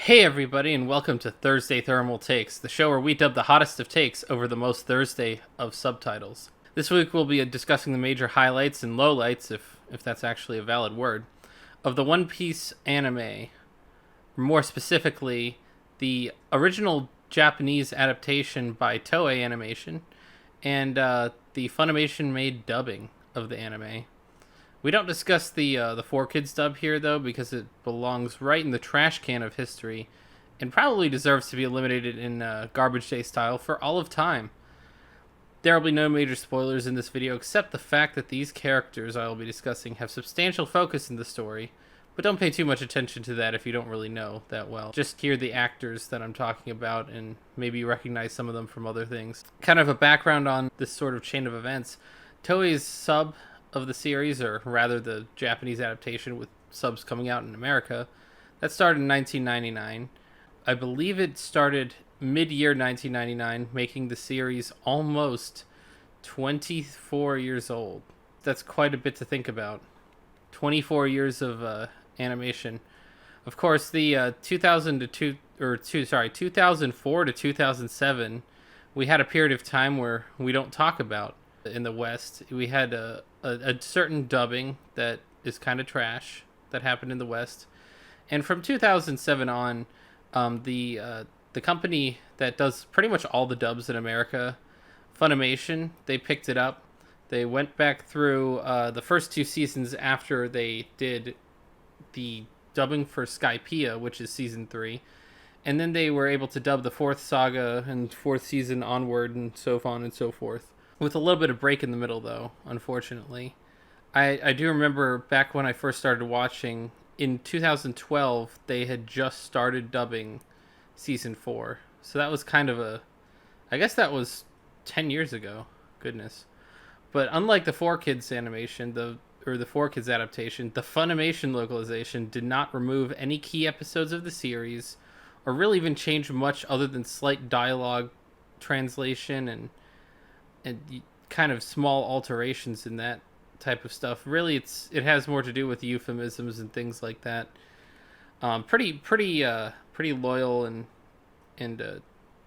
Hey everybody, and welcome to Thursday Thermal Takes, the show where we dub the hottest of takes over the most Thursday of subtitles. This week we'll be discussing the major highlights and lowlights, if that's actually a valid word, of the One Piece anime. More specifically, the original Japanese adaptation by Toei Animation and the Funimation-made dubbing of the anime. We don't discuss the 4Kids dub here, though, because it belongs right in the trash can of history and probably deserves to be eliminated in Garbage Day style for all of time. There will be no major spoilers in this video except the fact that these characters I will be discussing have substantial focus in the story, but don't pay too much attention to that if you don't really know that well. Just hear the actors that I'm talking about and maybe recognize some of them from other things. Kind of a background on this sort of chain of events. Toei's sub of the series, or rather the Japanese adaptation with subs coming out in America, that started in 1999. I believe it started mid-year 1999, making the series almost 24 years old. That's quite a bit to think about. 24 years of animation. Of course, the 2004 to 2007, we had a period of time where we don't talk about in the West. We had a certain dubbing that is kind of trash that happened in the West, and from 2007 on, the company that does pretty much all the dubs in America, Funimation, they picked it up. They went back through the first two seasons after they did the dubbing for Skypiea, which is season 3, and then they were able to dub the fourth saga and fourth season onward and so on and so forth. With a little bit of break in the middle, though, unfortunately. I do remember back when I first started watching, in 2012, they had just started dubbing Season 4. So that was kind of I guess that was 10 years ago. Goodness. But unlike the 4Kids animation, the 4Kids adaptation, the Funimation localization did not remove any key episodes of the series, or really even change much other than slight dialogue translation and kind of small alterations in that type of stuff. Really, it has more to do with euphemisms and things like that. Pretty loyal and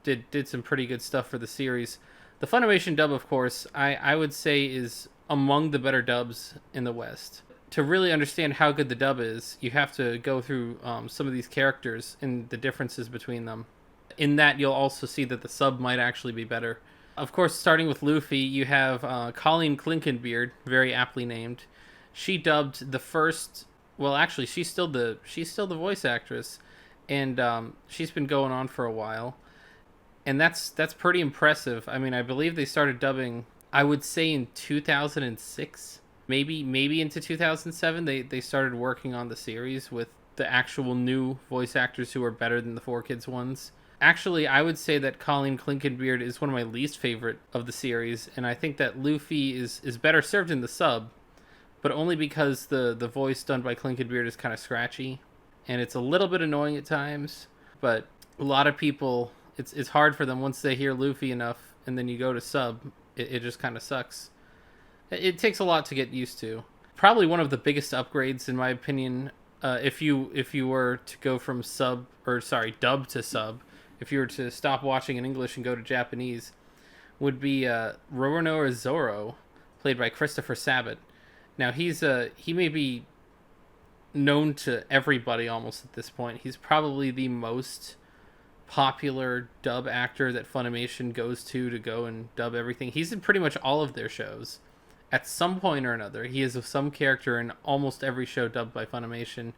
did some pretty good stuff for the series. The Funimation dub, of course, I would say is among the better dubs in the West. To really understand how good the dub is, you have to go through some of these characters and the differences between them. In that, you'll also see that the sub might actually be better. Of course, starting with Luffy, you have Colleen Clinkenbeard, very aptly named. She dubbed the first. Well, actually, she's still the voice actress, and she's been going on for a while, and that's pretty impressive. I mean, I believe they started dubbing, I would say, in 2006, maybe into 2007. They started working on the series with the actual new voice actors who are better than the 4Kids ones. Actually, I would say that Colleen Clinkenbeard is one of my least favorite of the series, and I think that Luffy is better served in the sub, but only because the voice done by Clinkenbeard is kind of scratchy, and it's a little bit annoying at times, but a lot of people, it's hard for them once they hear Luffy enough, and then you go to sub, it just kind of sucks. It takes a lot to get used to. Probably one of the biggest upgrades, in my opinion, if you were to go from dub to sub, if you were to stop watching in English and go to Japanese, would be Roronoa Zoro, played by Christopher Sabat. Now, he may be known to everybody almost at this point. He's probably the most popular dub actor that Funimation goes to go and dub everything. He's in pretty much all of their shows. At some point or another, he is some character in almost every show dubbed by Funimation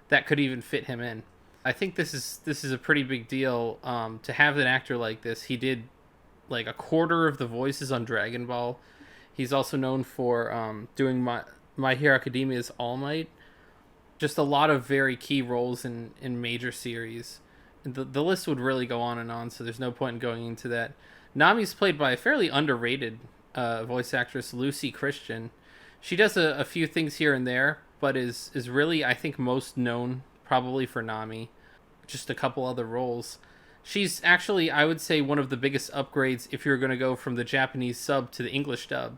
that could even fit him in. I think this is a pretty big deal to have an actor like this. He did like a quarter of the voices on Dragon Ball. He's also known for doing My Hero Academia's All Might. Just a lot of very key roles in major series. The list would really go on and on, so there's no point in going into that. Nami's played by a fairly underrated voice actress, Lucy Christian. She does a few things here and there, but is really, I think, most known probably for Nami. Just a couple other roles. She's actually, I would say, one of the biggest upgrades if you're going to go from the Japanese sub to the English dub.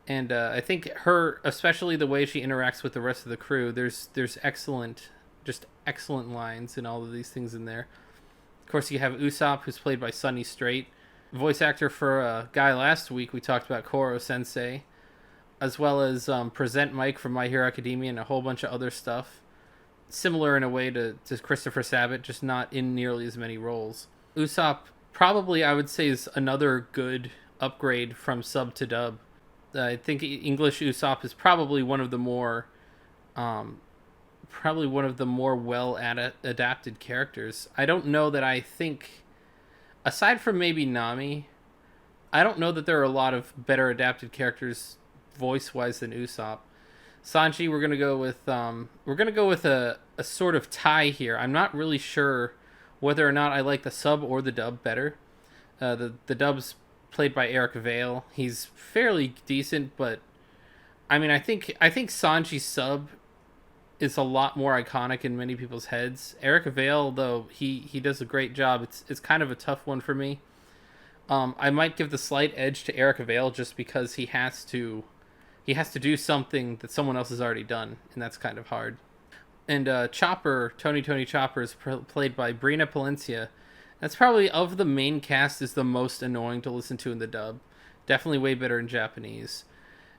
And I think her, especially the way she interacts with the rest of the crew, there's excellent Just excellent lines and all of these things in there. Of course, you have Usopp, who's played by Sonny Strait, voice actor for a guy last week we talked about, Koro Sensei, as well as Present Mike from My Hero Academia and a whole bunch of other stuff. Similar in a way to Christopher Sabat, just not in nearly as many roles. Usopp probably, I would say, is another good upgrade from sub to dub. I think English Usopp is probably one of the more well adapted characters. I don't know that I think, aside from maybe Nami, I don't know that there are a lot of better adapted characters voice wise than Usopp. Sanji, we're gonna go with a sort of tie here. I'm not really sure whether or not I like the sub or the dub better. The dub's played by Eric Vale. He's fairly decent, but I mean, I think Sanji's sub is a lot more iconic in many people's heads. Eric Vale, though, he does a great job. It's kind of a tough one for me. I might give the slight edge to Eric Vale just because he has to do something that someone else has already done, and that's kind of hard. And Chopper, Tony Chopper, is played by Brina Palencia. That's probably, of the main cast, is the most annoying to listen to in the dub. Definitely way better in Japanese.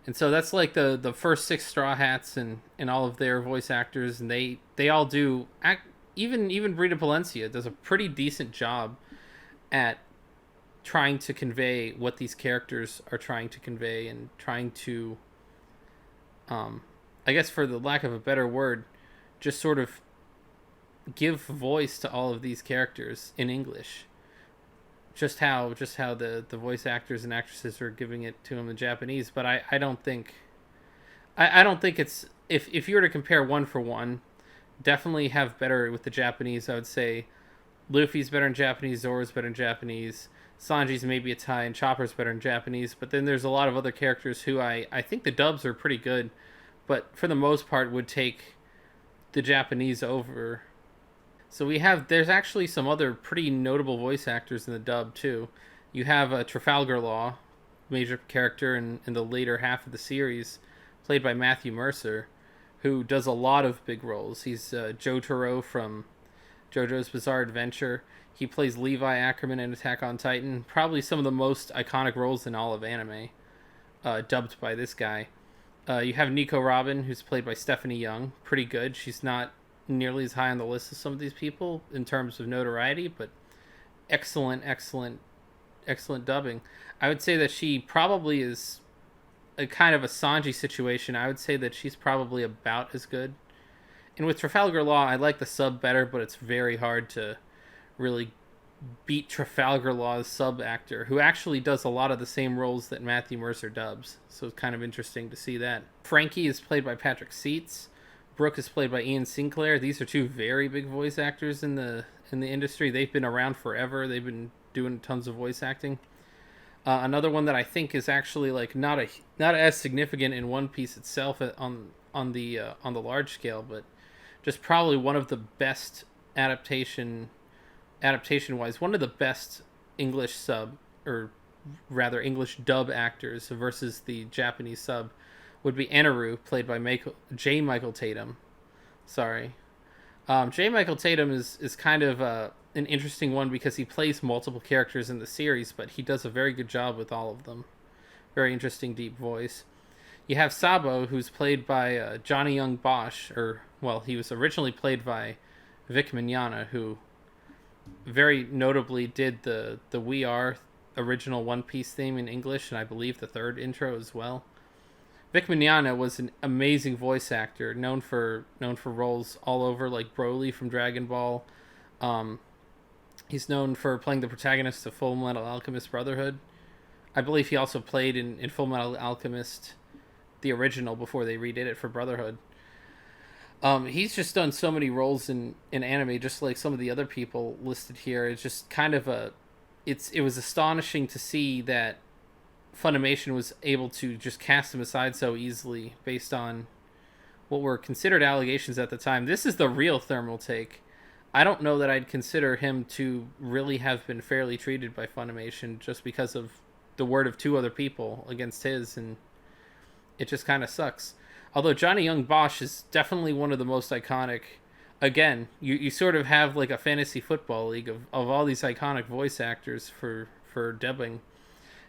And so that's like the first 6 Straw Hats and all of their voice actors, and they all do even Brina Palencia does a pretty decent job at trying to convey what these characters are trying to convey, and trying to I guess, for the lack of a better word, just sort of give voice to all of these characters in English. Just how the voice actors and actresses are giving it to them in Japanese, but I don't think it's, if you were to compare one for one, definitely have better with the Japanese. I would say Luffy's better in Japanese, Zoro's better in Japanese, Sanji's maybe a tie, and Chopper's better in Japanese. But then there's a lot of other characters who I think the dubs are pretty good, but for the most part would take the Japanese over. So there's actually some other pretty notable voice actors in the dub too. You have Trafalgar Law, major character in the later half of the series, played by Matthew Mercer, who does a lot of big roles. He's Jotaro from JoJo's Bizarre Adventure. He plays Levi Ackerman in Attack on Titan. Probably some of the most iconic roles in all of anime, dubbed by this guy. You have Nico Robin, who's played by Stephanie Young. Pretty good. She's not nearly as high on the list as some of these people in terms of notoriety, but excellent dubbing. I would say that she probably is a kind of a Sanji situation. I would say that she's probably about as good. And with Trafalgar Law, I like the sub better, but it's very hard to really beat Trafalgar Law's sub actor, who actually does a lot of the same roles that Matthew Mercer dubs. So it's kind of interesting to see that. Frankie is played by Patrick Seitz. Brooke is played by Ian Sinclair. These are two very big voice actors in the industry. They've been around forever. They've been doing tons of voice acting. Another one that I think is actually like not as significant in One Piece itself on the large scale, but just probably one of the best adaptation wise, one of the best English sub, or rather English dub actors versus the Japanese sub, would be Anaru, played by J. Michael Tatum. Sorry. J. Michael Tatum is kind of an interesting one because he plays multiple characters in the series, but he does a very good job with all of them. Very interesting, deep voice. You have Sabo, who's played by Johnny Young Bosch, he was originally played by Vic Mignogna, who very notably did the We Are original One Piece theme in English, and I believe the third intro as well. Vic Mignogna was an amazing voice actor, known for roles all over, like Broly from Dragon Ball. He's known for playing the protagonist of Full Metal Alchemist Brotherhood. I believe he also played in Full Metal Alchemist, the original, before they redid it for Brotherhood. He's just done so many roles in anime, just like some of the other people listed here. It's just kind of it was astonishing to see that Funimation was able to just cast him aside so easily based on what were considered allegations at the time. This is the real thermal take. I don't know that I'd consider him to really have been fairly treated by Funimation just because of the word of 2 other people against his, and it just kind of sucks. Although Johnny Young Bosch is definitely one of the most iconic again, you sort of have like a fantasy football league of all these iconic voice actors for dubbing.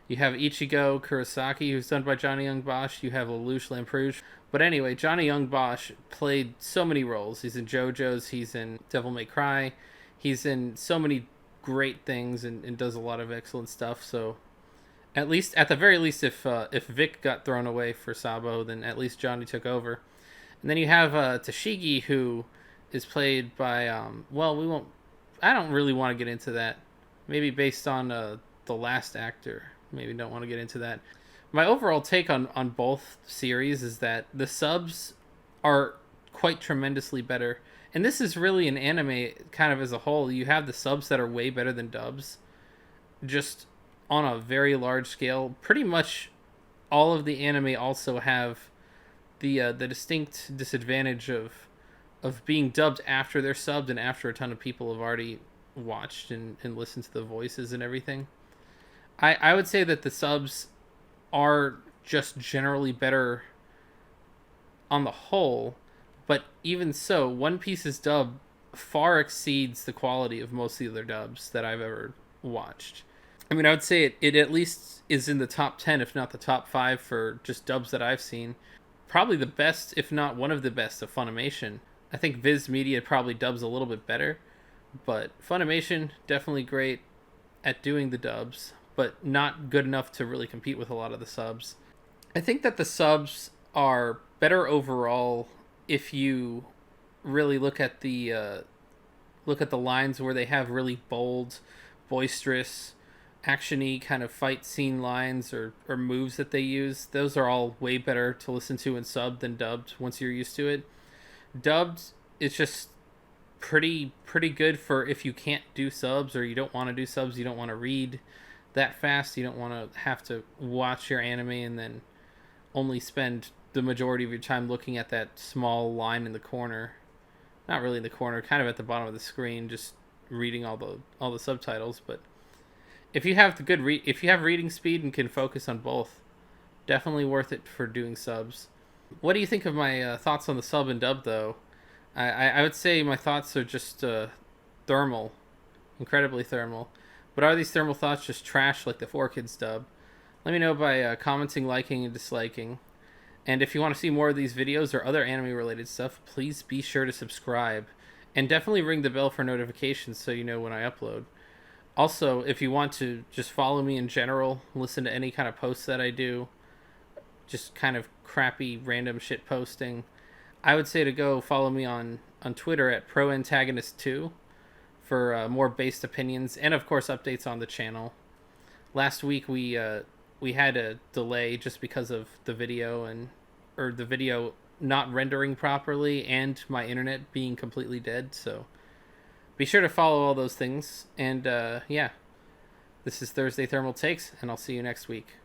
You have Ichigo Kurosaki, who's done by Johnny Young Bosch. You have Lelouch Lamperouge. But anyway, Johnny Young Bosch played so many roles. He's in JoJo's. He's in Devil May Cry. He's in so many great things and does a lot of excellent stuff. So at the very least, if Vic got thrown away for Sabo, then at least Johnny took over. And then you have Tashigi, who is played by well, we won't. I don't really want to get into that. Maybe based on the last actor. Maybe don't want to get into that. My overall take on both series is that the subs are quite tremendously better. And this is really an anime kind of as a whole. You have the subs that are way better than dubs. Just on a very large scale. Pretty much all of the anime also have the distinct disadvantage of being dubbed after they're subbed and after a ton of people have already watched and listened to the voices and everything. I would say that the subs are just generally better on the whole, but even so, One Piece's dub far exceeds the quality of most of the other dubs that I've ever watched. I mean, I would say it at least is in the top 10, if not the top 5 for just dubs that I've seen. Probably the best, if not one of the best, of Funimation. I think Viz Media probably dubs a little bit better, but Funimation, definitely great at doing the dubs, but not good enough to really compete with a lot of the subs. I think that the subs are better overall if you really look at the lines where they have really bold, boisterous, actiony kind of fight scene lines or moves that they use. Those are all way better to listen to in sub than dubbed once you're used to it. Dubbed is just pretty good for if you can't do subs or you don't want to do subs, you don't want to read that fast, you don't want to have to watch your anime and then only spend the majority of your time looking at that small line in the corner. Not really in the corner, kind of at the bottom of the screen, just reading all the subtitles. But if you have if you have reading speed and can focus on both, definitely worth it for doing subs. What do you think of my thoughts on the sub and dub, though? I would say my thoughts are just thermal, incredibly thermal. But are these thermal thoughts just trash like the 4Kids dub? Let me know by commenting, liking, and disliking. And if you want to see more of these videos or other anime-related stuff, please be sure to subscribe. And definitely ring the bell for notifications so you know when I upload. Also, if you want to just follow me in general, listen to any kind of posts that I do, just kind of crappy, random shit posting, I would say to go follow me on Twitter at ProAntagonist2 for more based opinions and, of course, updates on the channel. Last week we had a delay just because of the video or the video not rendering properly and my internet being completely dead. So be sure to follow all those things. And yeah, this is Thursday Thermal Takes, and I'll see you next week.